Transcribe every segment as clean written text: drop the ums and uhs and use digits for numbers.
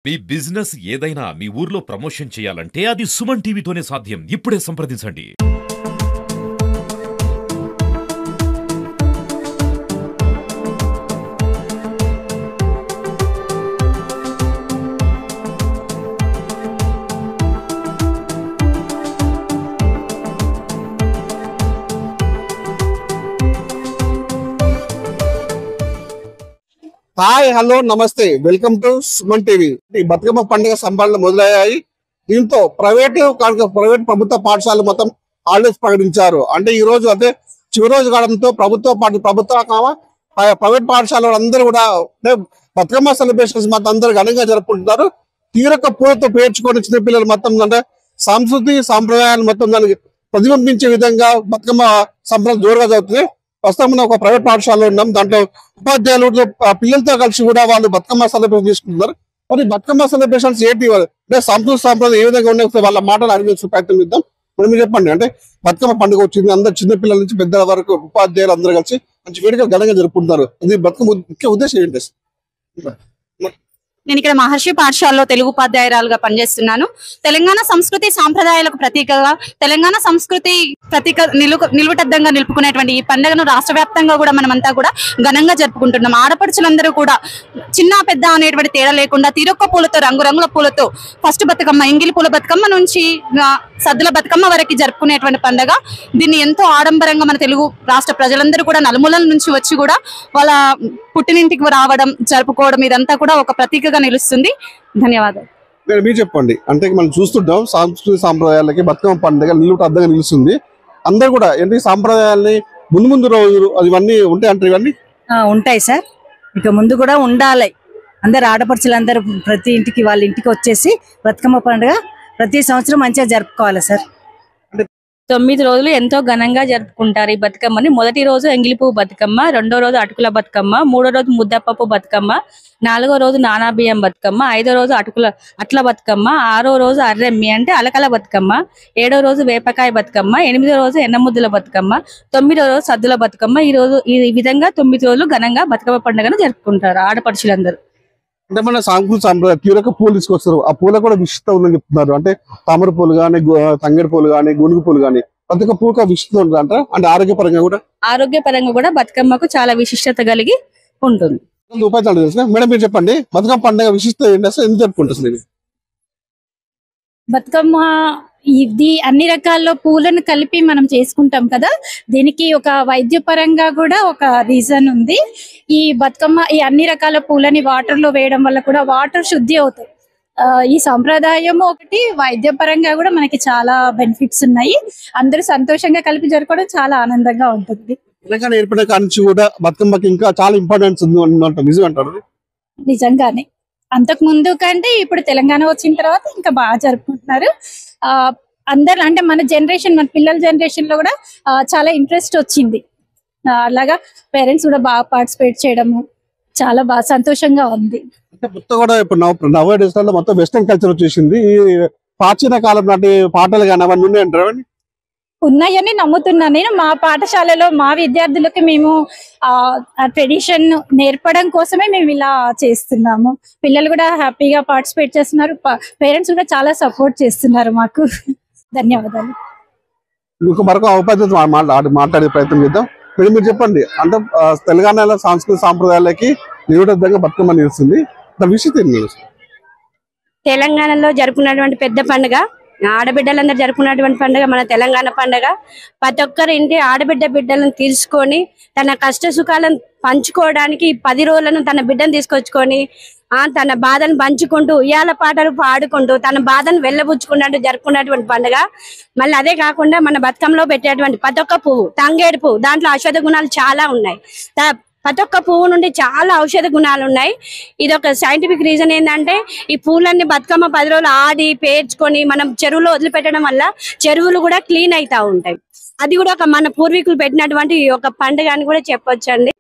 మీ business ఏదైనా మీ ఊర్లో promotion చేయాలంటే అది సుమన్ టీవీతోనే సాధ్యం. ఇప్పుడే సంప్రదించండి. హాయ్ హలో నమస్తే వెల్కమ్ టు సుమన్ టీవీ. ఈ బతుకమ్మ పండుగ సంబరాలు మొదలయ్యాయి. దీంతో ప్రైవేట్ ప్రభుత్వ పాఠశాలలు మొత్తం హాలిడేస్ ప్రకటించారు. అంటే ఈ రోజు అంటే చివరి రోజు కావడంతో ప్రైవేట్ పాఠశాల అందరూ కూడా అంటే బతుకమ్మ సెలబ్రేషన్స్ మొత్తం అందరూ ఘనంగా జరుపుకుంటున్నారు. తీరొక్క పూలతో పేర్చుకొని చిన్న పిల్లలు మొత్తం అంటే సంస్కృతి సాంప్రదాయాలు మొత్తం దానికి ప్రతిబింబించే విధంగా బతుకమ్మ సంబరాలు జోరుగా జరుగుతుంది. ప్రస్తుతం మనం ఒక ప్రైవేట్ పాఠశాలలో ఉన్నాం. దాంట్లో ఉపాధ్యాయులు పిల్లలతో కలిసి కూడా వాళ్ళు బతుకమ్మ సెలబ్రేషన్ తీసుకుంటున్నారు. మరి బతుకమ్మ సెలబ్రేషన్స్ ఏంటి అంటే సంస్కృతి సాంప్రదాయం ఏ విధంగా ఉన్నాయి వాళ్ళ మాటలు అడిగే ప్రయత్నం చేద్దాం. మరి మీరు చెప్పండి, అంటే బతుకమ్మ పండుగ వచ్చింది, అందరు చిన్న పిల్లల నుంచి పెద్దల వరకు ఉపాధ్యాయులు అందరూ కలిసి మంచి వేడుకలు ఘనంగా జరుపుకుంటున్నారు. ఇది బతుకమ్మ ముఖ్య ఉద్దేశం ఏంటి? నేను ఇక్కడ మహర్షి పాఠశాలలో తెలుగు ఉపాధ్యాయురాలుగా పనిచేస్తున్నాను. తెలంగాణ సంస్కృతి సాంప్రదాయాలకు ప్రతీకగా తెలంగాణ సంస్కృతి నిలువటద్దంగా నిలుపుకునేటువంటి ఈ పండుగను రాష్ట్ర వ్యాప్తంగా కూడా మనమంతా కూడా ఘనంగా జరుపుకుంటున్నాం. ఆడపడుచులందరూ కూడా చిన్న పెద్ద అనేటువంటి తేడా లేకుండా తీరొక్క పూలతో రంగురంగుల పూలతో ఫస్ట్ బతుకమ్మ ఎంగిలి పూల బతుకమ్మ నుంచి సద్దుల బతుకమ్మ వరకు జరుపుకునేటువంటి పండుగ. దీన్ని ఎంతో ఆడంబరంగా మన తెలుగు రాష్ట్ర ప్రజలందరూ కూడా నలుమూలల నుంచి వచ్చి కూడా వాళ్ళ పుట్టినింటికి రావడం జరుపుకోవడం ఇదంతా కూడా ఒక ప్రతీకగా నిలుస్తుంది. ధన్యవాదాలు. మీరు చెప్పండి, అంటే మనం చూస్తుంటాం సాంస్కృతిక సాంప్రదాయాలకి బతుకమ్మ పండుగ నిలువుట అద్దంగా నిలుస్తుంది. అందరు కూడా ఏంటి సాంప్రదాయాల్ని ముందు రోజులు ఇవన్నీ ఉంటాయి అంటే ఇవన్నీ ఉంటాయి సార్. ఇక ముందు కూడా ఉండాలి. అందరు ఆడపడుచులందరూ ప్రతి ఇంటికి వాళ్ళ ఇంటికి వచ్చేసి బతుకమ్మ పండుగ ప్రతి సంవత్సరం మంచిగా జరుపుకోవాలి సార్. 9 రోజులు ఎంతో ఘనంగా జరుపుకుంటారు ఈ బతుకమ్మని. మొదటి రోజు ఎంగిలిపువ్వు బతుకమ్మ, రెండో రోజు అటుకుల బతుకమ్మ, మూడో రోజు ముద్దపప్పు బతుకమ్మ, 4వ రోజు నానాబియ్యం బతుకమ్మ, 5వ రోజు అట్ల బతుకమ్మ, 6వ రోజు అర్రెమ్మి అంటే అలకల బతుకమ్మ, 7వ రోజు వేపకాయ బతుకమ్మ, 8వ రోజు ఎన్నముద్దుల బతుకమ్మ, 9వ రోజు సద్దుల బతుకమ్మ. ఈ విధంగా 9 రోజులు ఘనంగా బతుకమ్మ పండుగను జరుపుకుంటారు ఆడపడుచులందరూ. అంటే మన సాంస్కృతిక సాంప్రదాయం తీరొక్క పూలు తీసుకొస్తారు. ఆ పూల కూడా విశిష్టత ఉందని చెప్తున్నారు. అంటే తామర పూలు కానీ, తంగేడు పూలు కానీ, గునుగు పూలు కానీ ప్రతి ఒక్క పూలకు విశిష్టత ఉంటుంది అంట. అంటే ఆరోగ్యపరంగా కూడా బతుకమ్మకు చాలా విశిష్టత కలిగి ఉంటుంది. ఉపాధ్యాయులు తెలుసు మేడం, మీరు చెప్పండి బతుకమ్మ పండుగ విశిష్టత ఏంటి, అసలు ఎందుకు జరుపుకుంటుంది? బతుకమ్మ ఇది అన్ని రకాల పూలను కలిపి మనం చేసుకుంటాం కదా. దీనికి ఒక వైద్యపరంగా కూడా ఒక రీజన్ ఉంది. ఈ బతుకమ్మ ఈ అన్ని రకాల పూలని వాటర్ లో వేయడం వల్ల కూడా వాటర్ శుద్ధి అవుతాయి. ఈ సంప్రదాయం ఒకటి వైద్యపరంగా కూడా మనకి చాలా బెనిఫిట్స్ ఉన్నాయి. అందరూ సంతోషంగా కలిపి జరుపుకోవడం చాలా ఆనందంగా ఉంటుంది. తెలంగాణ ఏర్పడిన కాడి నుంచి కూడా బతుకమ్మకి ఇంకా చాలా ఇంపార్టెన్స్ ఉంది అన్నమాట. నిజం అంటారు? నిజంగానే అంతకు ముందు కంటే ఇప్పుడు తెలంగాణ వచ్చిన తర్వాత ఇంకా బాగా జరుపుకుంటున్నారు. అందరు అంటే మన జనరేషన్, మన పిల్లల జనరేషన్ లో కూడా చాలా ఇంట్రెస్ట్ వచ్చింది. అలాగా పేరెంట్స్ కూడా బాగా పార్టిసిపేట్ చేయడము చాలా బాగా సంతోషంగా ఉంది. కూడా ఇప్పుడు నవ డేస్ లో మొత్తం వెస్టర్న్ కల్చర్ వచ్చేసింది. ప్రాచీన కాలం నాటి పాటలు కానీ అవన్నీ ఉన్నాయంటారు? ఉన్నాయని నమ్ముతున్నాను నేను. మా పాఠశాలలో మా విద్యార్థులకి మేము ట్రెడిషన్ నేర్పడం కోసమే మేము ఇలా చేస్తున్నాము. పిల్లలు కూడా హ్యాపీగా పార్టిసిపేట్ చేస్తున్నారు. పేరెంట్స్ కూడా చాలా సపోర్ట్ చేస్తున్నారు మాకు. ధన్యవాదాలు. మీకు మరొక ఉపాధ్యాయులు మాట్లాడే ప్రయత్నం చేద్దాం. మీరు చెప్పండి, అంటే తెలంగాణలో సాంస్కృతిక సాంప్రదాయాలకి నిలువుటద్దంగా బతుకమ్మ నిలుస్తుంది. తెలంగాణలో జరుపుకున్నటువంటి పెద్ద పండుగ, ఆడబిడ్డలందరూ జరుపుకున్నటువంటి పండుగ మన తెలంగాణ పండుగ. ప్రతి ఒక్కరి ఇంటి బిడ్డలను తీసుకొని తన కష్ట సుఖాలను పంచుకోవడానికి 10 రోజులను తన బిడ్డను తీసుకొచ్చుకొని తన బాధను పంచుకుంటూ ఉయ్యాల పాటలు పాడుకుంటూ తన బాధను వెళ్ళబుచ్చుకున్నట్టు జరుపుకున్నటువంటి పండుగ. మళ్ళీ అదే కాకుండా మన బతుకమ్మలో పెట్టేటువంటి ప్రతి ఒక్క పువ్వు, తంగేడు పువ్వు, దాంట్లో ఔషధ గుణాలు చాలా ఉన్నాయి. ప్రతి ఒక్క పువ్వు నుండి చాలా ఔషధ గుణాలు ఉన్నాయి. ఇది ఒక సైంటిఫిక్ రీజన్ ఏంటంటే ఈ పూలన్నీ బతుకమ్మ 10 రోజులు ఆడి పేర్చుకొని మనం చెరువులో వదిలిపెట్టడం వల్ల చెరువులు కూడా క్లీన్ అవుతా ఉంటాయి. అది కూడా ఒక మన పూర్వీకులు పెట్టినటువంటి ఒక పండుగ అని కూడా చెప్పొచ్చు అండి.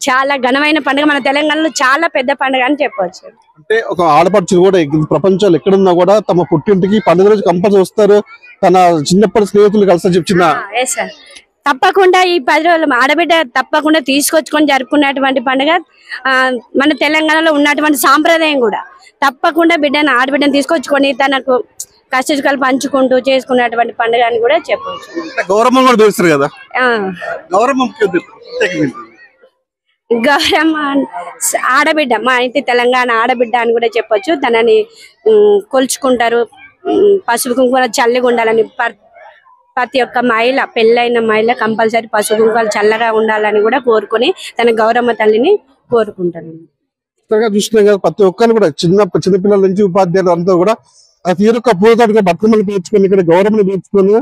చాలా ఘనమైన పండుగ, మన తెలంగాణలో చాలా పెద్ద పండుగ అని చెప్పొచ్చు. అంటే ఒక ఆడపడుచులు కూడా ప్రపంచంలో ఎక్కడున్నా కూడా తమ పుట్టింటికి పండుగ రోజు కంపల్సరీ వస్తారు. తన చిన్నప్పటి స్నేహితులు కలిసి చెప్తున్నా తప్పకుండా ఈ 10 రోజులు ఆడబిడ్డ తప్పకుండా తీసుకొచ్చుకొని జరుపుకున్నటువంటి పండుగ మన తెలంగాణలో ఉన్నటువంటి సాంప్రదాయం కూడా. తప్పకుండా ఆడబిడ్డను తీసుకొచ్చుకొని తనకు కష్టసుఖాలు పంచుకుంటూ చేసుకున్నటువంటి పండుగ అని కూడా చెప్పవచ్చు. గౌరవం కూడా తెలుస్తారు కదా, ఆ, గౌరవం గౌరమ్మ ఆడబిడ్డ, మా ఇంటి తెలంగాణ ఆడబిడ్డ అని కూడా చెప్పొచ్చు. తనని కొలుచుకుంటారు. పసుపు కుంకుమ చల్లగా ఉండాలని ప్రతి ఒక్క మహిళ, పెళ్ళైన మహిళ కంపల్సరీ పసుపు కుంకుమలు చల్లగా ఉండాలని కూడా కోరుకొని తన గౌరమ్మ తల్లిని కోరుకుంటారు. చూసినాం కదా, ప్రతి ఒక్కరు కూడా చిన్నపిల్లల నుంచి ఉపాధ్యాయులు అంతా కూడా ఆ తీరొక్క పూలతో బతుకమ్మలు పేర్చుకొని ఇక్కడ గౌరమ్మని పేర్చుకొని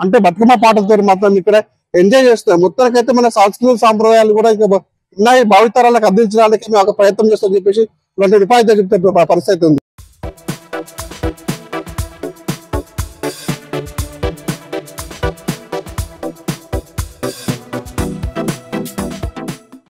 అంటే బతుకమ్మ పాటలతో మాత్రం ఇక్కడ ఎంజాయ్ చేస్తాం. మొత్తానికైతే మన సాంస్కృతిక సాంప్రదాయాలు కూడా ఇంకా ఉన్నాయి, భావితరాలకు అందించడానికి మేము ఒక ప్రయత్నం చేస్తామని చెప్పేసి ఇలాంటి ఉపాధ్యాయులు చెప్తే పరిస్థితి ఉంది.